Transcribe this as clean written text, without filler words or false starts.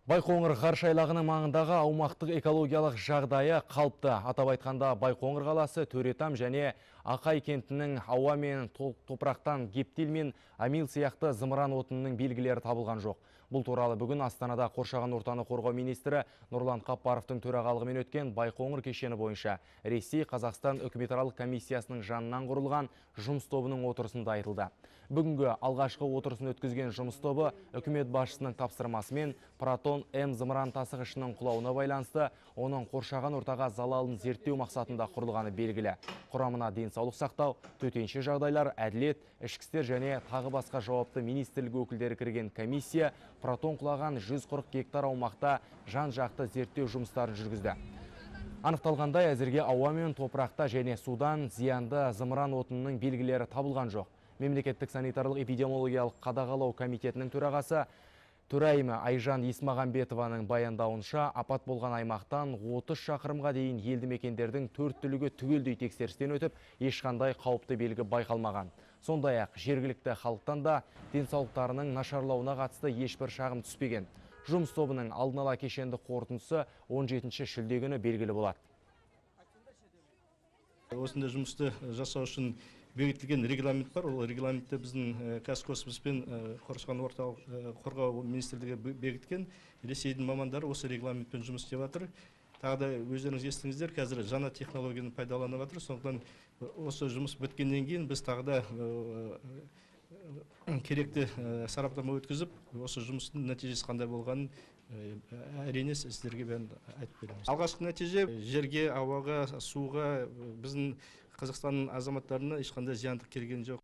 Байқоңыр ғарыш айлағының маңындағы аумақтық экологиялық жағдайы қалыпты. Атап айтқанда Байқоңыр қаласы, Төретам және Ақай кентінің ауа мен топырақтан гептил мен амил сияқты зымыран отынының белгілері табылған жоқ. Бұл туралы бүгін Астанада қоршаған ортаны қорғау министрі Нұрлан Қаппаровтың төрағалығымен өткен Байқоңыр кешені бойынша Ресей Қазақстан үкіметаралық комиссиясының жанынан құрылған жұмыс тобының отырысында айтылды. Бүгінгі алғашқы отырысын өткізген жұмыс тобы үкімет басшысының тапсырмасымен Протон М зымыран тасығышының құлауына байланысты оның қоршаған ортаға залалын зерттеу мақсатында құрылғаны белгілі. Құрамына денсаулық сақтау, төтенше жағдайлар, әділет, ішкі істер және тағы басқа жауапты министрлік өкілдері кірген комиссия Протон құлаған 140 гектар аумақта жан-жақты зерттеу жұмыстарын жүргізді. Анықталғандай, әзірге ауа мен топырақта және судан зиянды зымыран отынының белгілері табылған жоқ. Мемлекеттік санитарлық эпидемиологиялық қадағалау комитетінің төрағасы Төрайымы Айжан Есмағамбетованың баяндауынша, апат болған аймақтан 30 шақырымға дейін елді мекендердің төрттілігі түгелдей тексерістен өтіп, ешқандай қауіпті белгі байқалмаған. Сондай-ақ жергілікті халықтан да денсаулықтарының нашарлауына қатысты ешбір шағым түспеген. Жұмыс тобының алдын ала кешенді қорытындысы 17 шілде күні белгілі болады. Осындай жұмысты жасау үшін бекітілген регламент бар. Ол регламентті біздің Қазкосмос пен қоршаған ортаны қорғау министрлігі бекіткен. Ресейдің мамандары осы регламентпен жұмыс істеп жатыр. Тағы да өздеріңіз естіңіздер, қазір жаңа технологияны пайдаланып жатыр. Сондықтан осы жұмыс біткеннен кейін біз тағы да керекті сараптама өткізіп, осы жұмыстың нәтижесі қандай болғанын әрине сіздерге бәрін айтып береміз. Алғашқы нәтиже жерге, ауаға, суға біздің Қазақстанның азаматтарына ешқандай зияндық келген жоқ.